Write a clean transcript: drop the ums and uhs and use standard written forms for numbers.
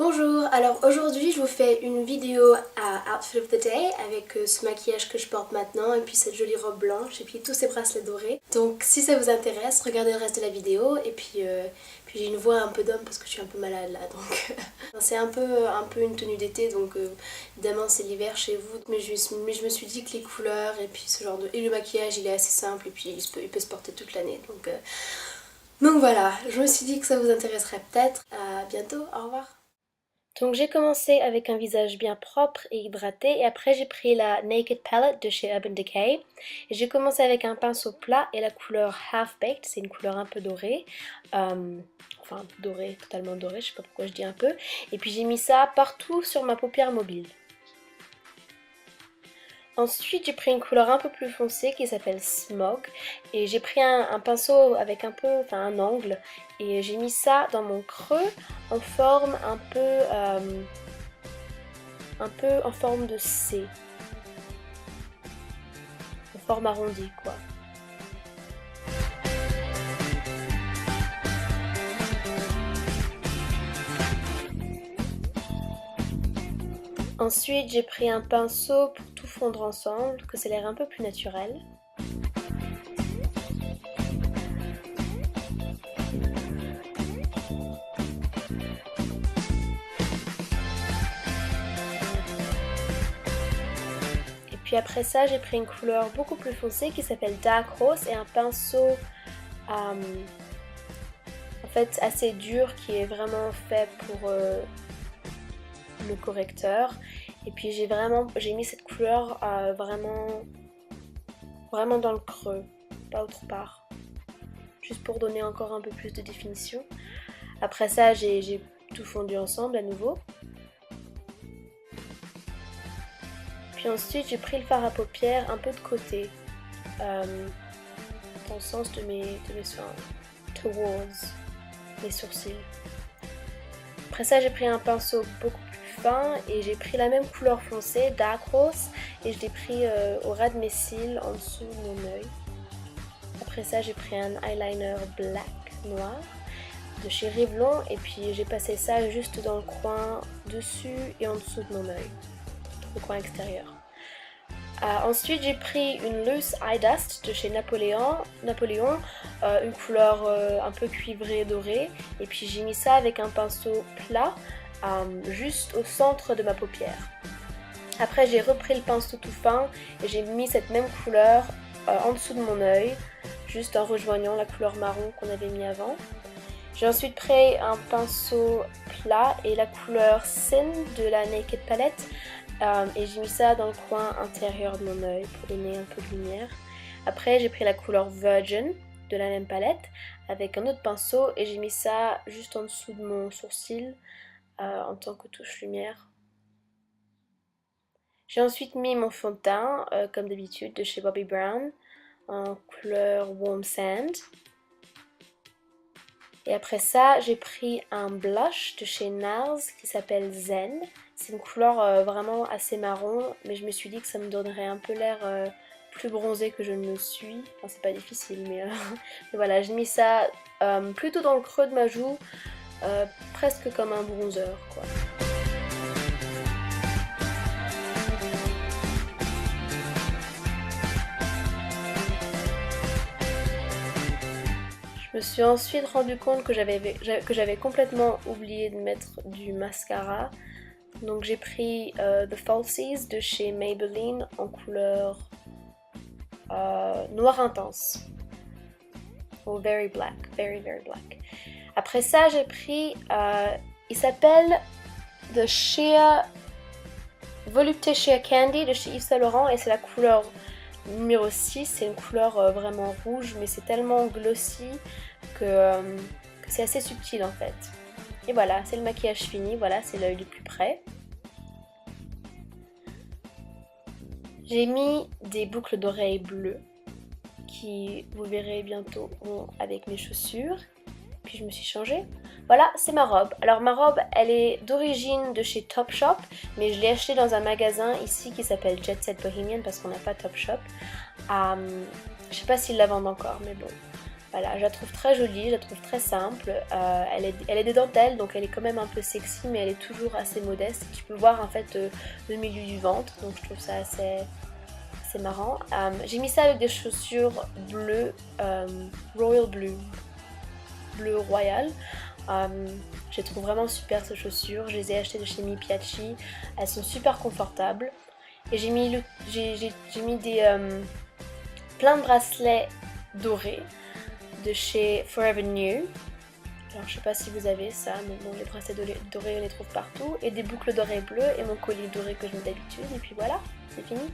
Bonjour, alors aujourd'hui je vous fais une vidéo à Outfit of the Day avec ce maquillage que je porte maintenant et puis cette jolie robe blanche et puis tous ces bracelets dorés. Donc si ça vous intéresse, regardez le reste de la vidéo et puis j'ai une voix un peu d'homme parce que je suis un peu malade là donc c'est un peu une tenue d'été donc évidemment c'est l'hiver chez vous mais je me suis dit que les couleurs et puis ce genre de... et le maquillage il est assez simple et puis il peut se porter toute l'année donc voilà, je me suis dit que ça vous intéresserait peut-être. À bientôt, au revoir. Donc j'ai commencé avec un visage bien propre et hydraté et après j'ai pris la Naked Palette de chez Urban Decay. Et j'ai commencé avec un pinceau plat et la couleur Half Baked, c'est une couleur un peu dorée. Enfin dorée, totalement dorée, je sais pas pourquoi je dis un peu. Et puis j'ai mis ça partout sur ma paupière mobile. Ensuite j'ai pris une couleur un peu plus foncée qui s'appelle Smog et j'ai pris un pinceau avec un angle et j'ai mis ça dans mon creux en forme un peu en forme de C, en forme arrondie quoi. Ensuite j'ai pris un pinceau pour tout fondre ensemble, que ça ait l'air un peu plus naturel. Et puis après ça j'ai pris une couleur beaucoup plus foncée qui s'appelle Dark Horse et un pinceau en fait assez dur qui est vraiment fait pour le correcteur. Et puis j'ai mis cette couleur vraiment dans le creux, pas autre part, juste pour donner encore un peu plus de définition. Après ça j'ai tout fondu ensemble à nouveau. Puis ensuite j'ai pris le fard à paupières un peu de côté, dans le sens de mes soins, towards mes sourcils. Après ça j'ai pris un pinceau beaucoup plus fin et j'ai pris la même couleur foncée, Dark Horse, et je l'ai pris au ras de mes cils, en dessous de mon œil. Après ça j'ai pris un eyeliner black, noir, de chez Revlon, et puis j'ai passé ça juste dans le coin dessus et en dessous de mon œil, le coin extérieur. Ensuite j'ai pris une loose eye dust de chez Napoléon, une couleur un peu cuivrée dorée, et puis j'ai mis ça avec un pinceau plat juste au centre de ma paupière. Après j'ai repris le pinceau tout fin et j'ai mis cette même couleur en dessous de mon œil, juste en rejoignant la couleur marron qu'on avait mis avant. J'ai ensuite pris un pinceau plat et la couleur Sin de la Naked Palette et j'ai mis ça dans le coin intérieur de mon œil pour donner un peu de lumière. Après j'ai pris la couleur Virgin de la même palette avec un autre pinceau et j'ai mis ça juste en dessous de mon sourcil en tant que touche lumière. J'ai ensuite mis mon fond de teint comme d'habitude de chez Bobbi Brown en couleur Warm Sand. Et après ça, j'ai pris un blush de chez NARS qui s'appelle Zen. C'est une couleur vraiment assez marron, mais je me suis dit que ça me donnerait un peu l'air plus bronzé que je ne le suis. Enfin, c'est pas difficile, mais voilà, j'ai mis ça plutôt dans le creux de ma joue, presque comme un bronzer, quoi. Je me suis ensuite rendu compte que j'avais complètement oublié de mettre du mascara. Donc j'ai pris The Falsies de chez Maybelline en couleur noir intense. Oh, very black, very black. Après ça j'ai pris, il s'appelle The Sheer Volupté Sheer Candy de chez Yves Saint Laurent et c'est la couleur numéro 6, c'est une couleur vraiment rouge mais c'est tellement glossy que c'est assez subtil en fait. Et voilà, c'est le maquillage fini, voilà, c'est l'œil du plus près. J'ai mis des boucles d'oreilles bleues qui, vous verrez bientôt, vont avec mes chaussures. Puis je me suis changée. Voilà, c'est ma robe. Alors ma robe, elle est d'origine de chez Topshop, mais je l'ai achetée dans un magasin ici qui s'appelle Jet Set Bohemian parce qu'on n'a pas Topshop. Je sais pas s'ils la vendent encore, mais bon. Voilà, je la trouve très jolie, je la trouve très simple. Elle est des dentelles, donc elle est quand même un peu sexy, mais elle est toujours assez modeste. Tu peux voir en fait le milieu du ventre, donc je trouve ça assez marrant. J'ai mis ça avec des chaussures bleues, Royal Blue, bleu royal. Je les trouve vraiment super ces chaussures. Je les ai achetées de chez Mi Piaci. Elles sont super confortables. Et j'ai mis, j'ai mis plein de bracelets dorés de chez Forever New. Alors je sais pas si vous avez ça, mais bon, les bracelets dorés on les trouve partout. Et des boucles dorées bleues et mon collier doré que je mets d'habitude. Et puis voilà, c'est fini.